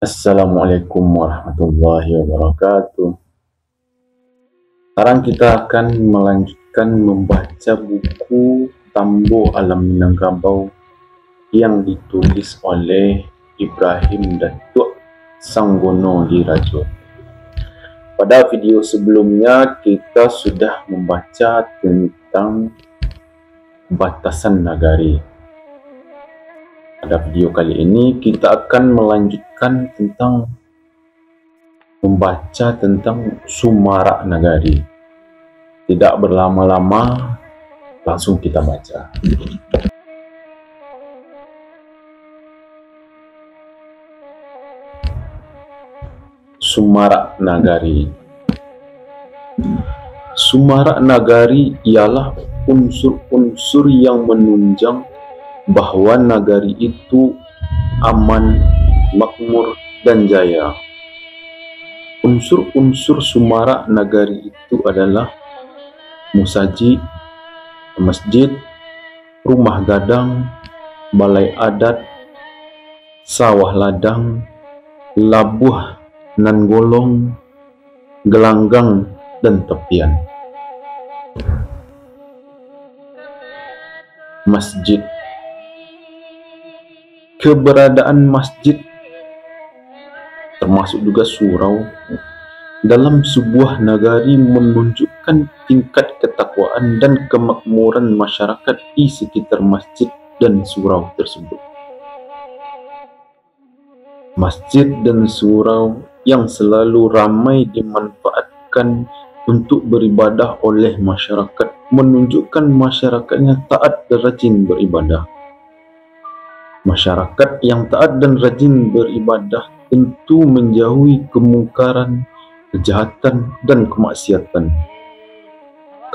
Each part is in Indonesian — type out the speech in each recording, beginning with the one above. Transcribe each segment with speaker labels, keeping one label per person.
Speaker 1: Assalamualaikum warahmatullahi wabarakatuh. Sekarang kita akan melanjutkan membaca buku Tambo Alam Minangkabau yang ditulis oleh Ibrahim Datuk Sanggono Dirajo. Pada video sebelumnya kita sudah membaca tentang batasan nagari. Pada video kali ini kita akan melanjutkan tentang membaca tentang Sumara Nagari. Tidak berlama-lama, langsung kita baca. Sumara Nagari. Sumara Nagari ialah unsur-unsur yang menunjang bahwa nagari itu aman, makmur, dan jaya. Unsur-unsur Sumara Nagari itu adalah musajid, masjid, rumah gadang, balai adat, sawah ladang, labuh nan golong, gelanggang, dan tepian. Masjid. Keberadaan masjid termasuk juga surau dalam sebuah nagari menunjukkan tingkat ketakwaan dan kemakmuran masyarakat di sekitar masjid dan surau tersebut. Masjid dan surau yang selalu ramai dimanfaatkan untuk beribadah oleh masyarakat menunjukkan masyarakatnya taat dan rajin beribadah. Masyarakat yang taat dan rajin beribadah tentu menjauhi kemungkaran, kejahatan, dan kemaksiatan.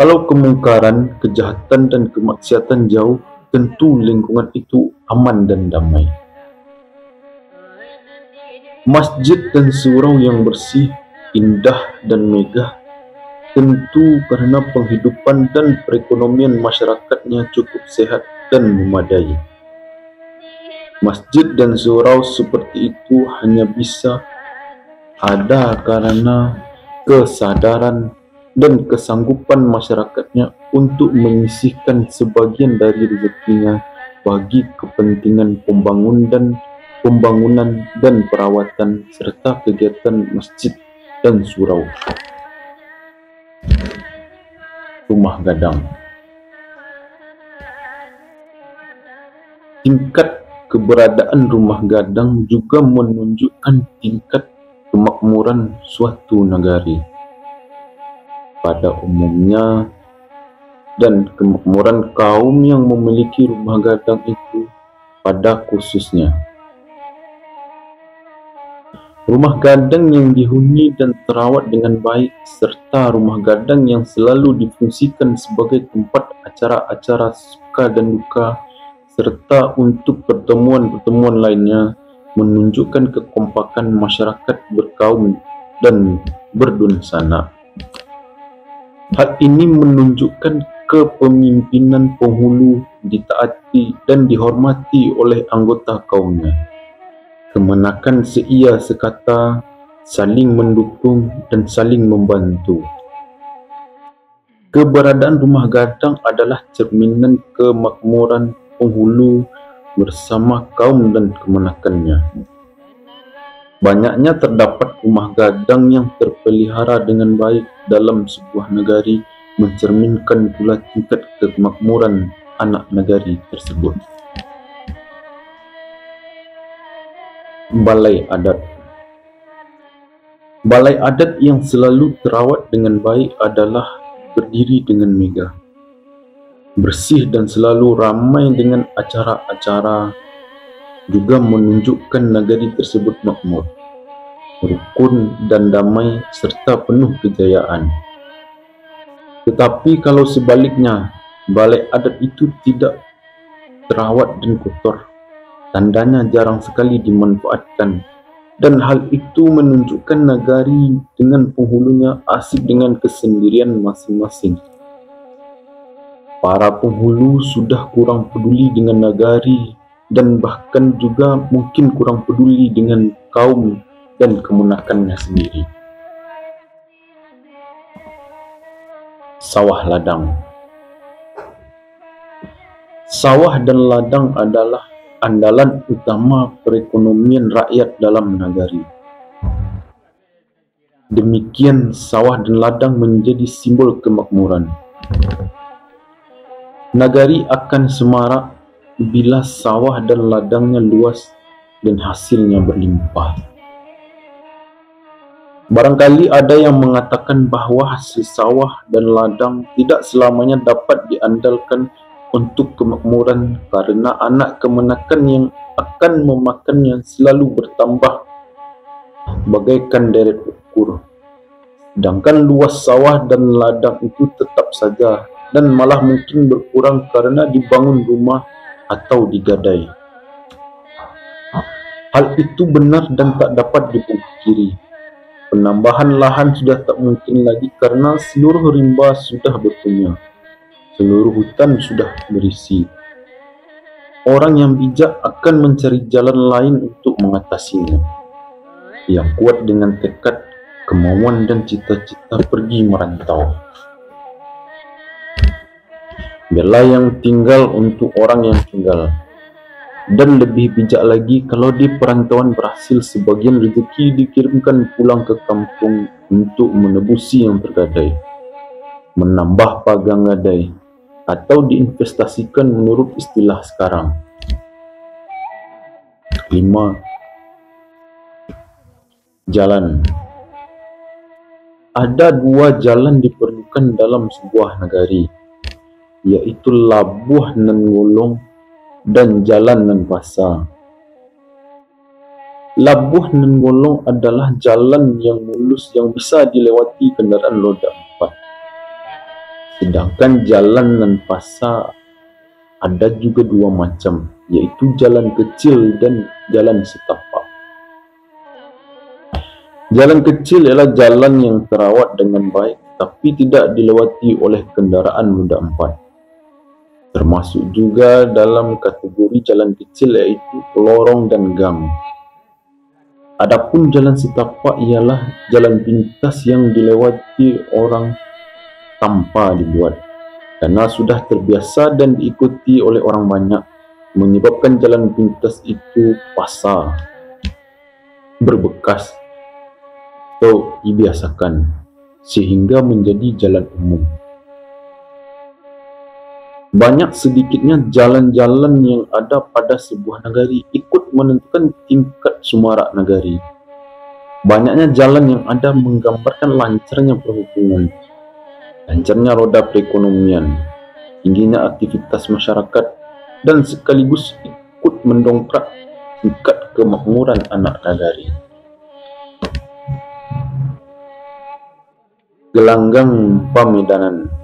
Speaker 1: Kalau kemungkaran, kejahatan, dan kemaksiatan jauh, tentu lingkungan itu aman dan damai. Masjid dan surau yang bersih, indah, dan megah tentu karena penghidupan dan perekonomian masyarakatnya cukup sehat dan memadai. Masjid dan surau seperti itu hanya bisa ada karena kesadaran dan kesanggupan masyarakatnya untuk menyisihkan sebagian dari rezekinya bagi kepentingan pembangunan dan perawatan serta kegiatan masjid dan surau. Rumah gadang. Tingkat keberadaan rumah gadang juga menunjukkan tingkat kemakmuran suatu nagari pada umumnya dan kemakmuran kaum yang memiliki rumah gadang itu pada khususnya. Rumah gadang yang dihuni dan terawat dengan baik serta rumah gadang yang selalu difungsikan sebagai tempat acara-acara suka dan duka serta untuk pertemuan-pertemuan lainnya menunjukkan kekompakan masyarakat berkaum dan berdunsana. Hal ini menunjukkan kepemimpinan penghulu ditaati dan dihormati oleh anggota kaumnya. Kemenakan seia sekata, saling mendukung dan saling membantu. Keberadaan rumah gadang adalah cerminan kemakmuran penghulu bersama kaum dan kemenakannya. Banyaknya terdapat rumah gadang yang terpelihara dengan baik dalam sebuah negari mencerminkan pula tingkat kemakmuran anak negari tersebut. Balai adat. Balai adat yang selalu terawat dengan baik adalah berdiri dengan megah, bersih dan selalu ramai dengan acara-acara, juga menunjukkan nagari tersebut makmur, rukun dan damai serta penuh kejayaan. Tetapi kalau sebaliknya, balai adat itu tidak terawat dan kotor, tandanya jarang sekali dimanfaatkan, dan hal itu menunjukkan nagari dengan penghulunya asik dengan kesendirian masing-masing. Para penghulu sudah kurang peduli dengan nagari dan bahkan juga mungkin kurang peduli dengan kaum dan kemunakannya sendiri. Sawah ladang. Sawah dan ladang adalah andalan utama perekonomian rakyat dalam nagari. Demikian sawah dan ladang menjadi simbol kemakmuran. Nagari akan semarak bila sawah dan ladangnya luas dan hasilnya berlimpah. Barangkali ada yang mengatakan bahwa hasil sawah dan ladang tidak selamanya dapat diandalkan untuk kemakmuran karena anak kemenakan yang akan memakannya selalu bertambah bagaikan deret ukur. Sedangkan luas sawah dan ladang itu tetap saja dan malah mungkin berkurang karena dibangun rumah atau digadai. Hal itu benar dan tak dapat dipungkiri. Penambahan lahan sudah tak mungkin lagi karena seluruh rimba sudah berpunya. Seluruh hutan sudah berisi. Orang yang bijak akan mencari jalan lain untuk mengatasinya. Yang kuat dengan tekad, kemauan dan cita-cita pergi merantau. Bela yang tinggal untuk orang yang tinggal. Dan lebih bijak lagi kalau di perantauan berhasil sebagian rezeki dikirimkan pulang ke kampung untuk menebusi yang tergadai, menambah pagang gadai, atau diinvestasikan menurut istilah sekarang. 5. Jalan. Ada dua jalan diperlukan dalam sebuah nagari, yaitu labuh nan ngulung dan jalan nan pasar. Labuh nan ngulung adalah jalan yang mulus yang bisa dilewati kendaraan roda 4. Sedangkan jalan nan pasar ada juga dua macam, yaitu jalan kecil dan jalan setapak. Jalan kecil ialah jalan yang terawat dengan baik tapi tidak dilewati oleh kendaraan roda 4. Termasuk juga dalam kategori jalan kecil yaitu lorong dan gang. Adapun jalan setapak ialah jalan pintas yang dilewati orang tanpa dibuat, karena sudah terbiasa dan diikuti oleh orang banyak, menyebabkan jalan pintas itu pasar, berbekas, atau dibiasakan, sehingga menjadi jalan umum. Banyak sedikitnya jalan-jalan yang ada pada sebuah nagari ikut menentukan tingkat semarak nagari. Banyaknya jalan yang ada menggambarkan lancarnya perhubungan, lancarnya roda perekonomian, tingginya aktivitas masyarakat, dan sekaligus ikut mendongkrak tingkat kemakmuran anak nagari. Gelanggang pamedanan.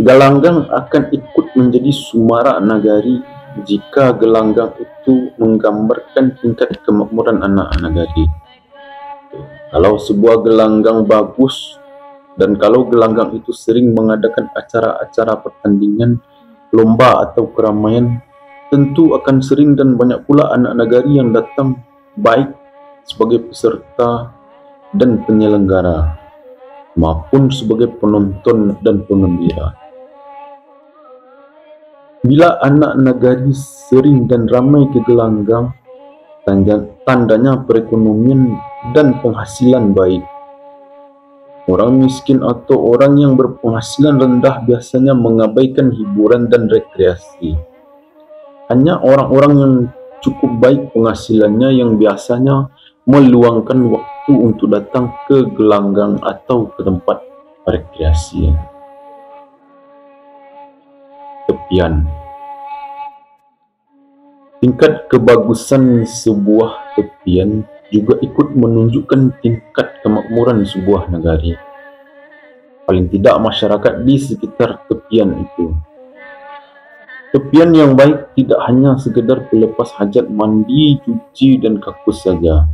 Speaker 1: Gelanggang akan ikut menjadi semarak nagari jika gelanggang itu menggambarkan tingkat kemakmuran anak nagari. Kalau sebuah gelanggang bagus dan kalau gelanggang itu sering mengadakan acara-acara pertandingan, lomba atau keramaian, tentu akan sering dan banyak pula anak nagari yang datang, baik sebagai peserta dan penyelenggara maupun sebagai penonton dan pengembira. Bila anak nagari sering dan ramai ke gelanggang, tandanya perekonomian dan penghasilan baik. Orang miskin atau orang yang berpenghasilan rendah biasanya mengabaikan hiburan dan rekreasi. Hanya orang-orang yang cukup baik penghasilannya yang biasanya meluangkan waktu untuk datang ke gelanggang atau ke tempat rekreasi. Tepian. Tingkat kebagusan sebuah tepian juga ikut menunjukkan tingkat kemakmuran sebuah nagari. Paling tidak masyarakat di sekitar tepian itu. Tepian yang baik tidak hanya sekedar pelepas hajat mandi, cuci dan kakus saja,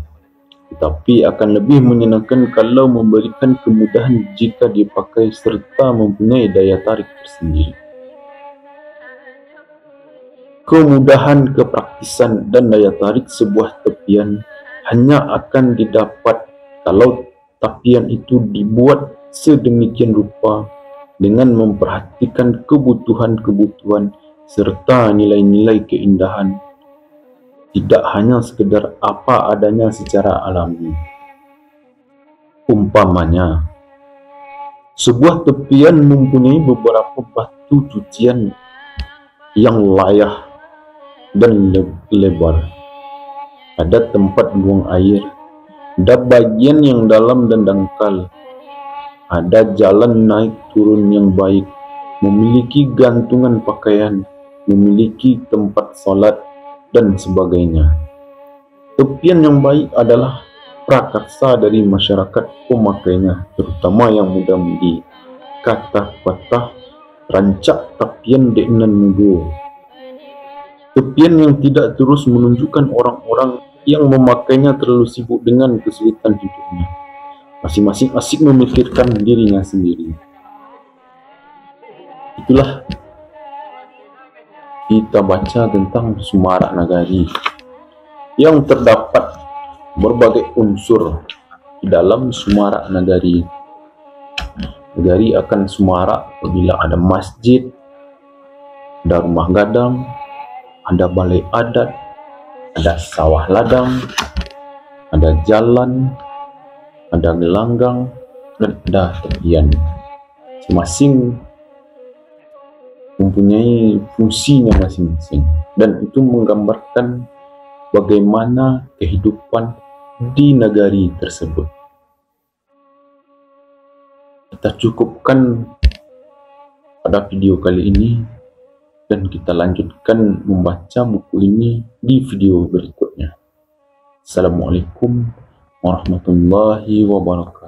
Speaker 1: tetapi akan lebih menyenangkan kalau memberikan kemudahan jika dipakai serta mempunyai daya tarik tersendiri. Kemudahan kepraktisan dan daya tarik sebuah tepian hanya akan didapat kalau tepian itu dibuat sedemikian rupa dengan memperhatikan kebutuhan-kebutuhan serta nilai-nilai keindahan, tidak hanya sekedar apa adanya secara alami. Umpamanya, sebuah tepian mempunyai beberapa batu cucian yang layah dan lebar. Ada tempat buang air, ada bagian yang dalam dan dangkal, ada jalan naik turun yang baik, memiliki gantungan pakaian, memiliki tempat salat, dan sebagainya. Tepian yang baik adalah prakarsa dari masyarakat pemakainya, terutama yang muda-mudi. Kata-kata rancak tepian deknan nuduh. Tepian yang tidak terus menunjukkan orang-orang yang memakainya terlalu sibuk dengan kesulitan hidupnya. Masing-masing asik memikirkan dirinya sendiri. Itulah kita baca tentang Semarak Nagari yang terdapat berbagai unsur di dalam Semarak Nagari. Nagari akan semarak apabila ada masjid, ada rumah gadang, ada balai adat, ada sawah ladang, ada jalan, ada gelanggang, dan ada tepian. Masing-masing mempunyai fungsinya masing-masing, dan itu menggambarkan bagaimana kehidupan di nagari tersebut. Kita cukupkan pada video kali ini, dan kita lanjutkan membaca buku ini di video berikutnya. Assalamualaikum warahmatullahi wabarakatuh.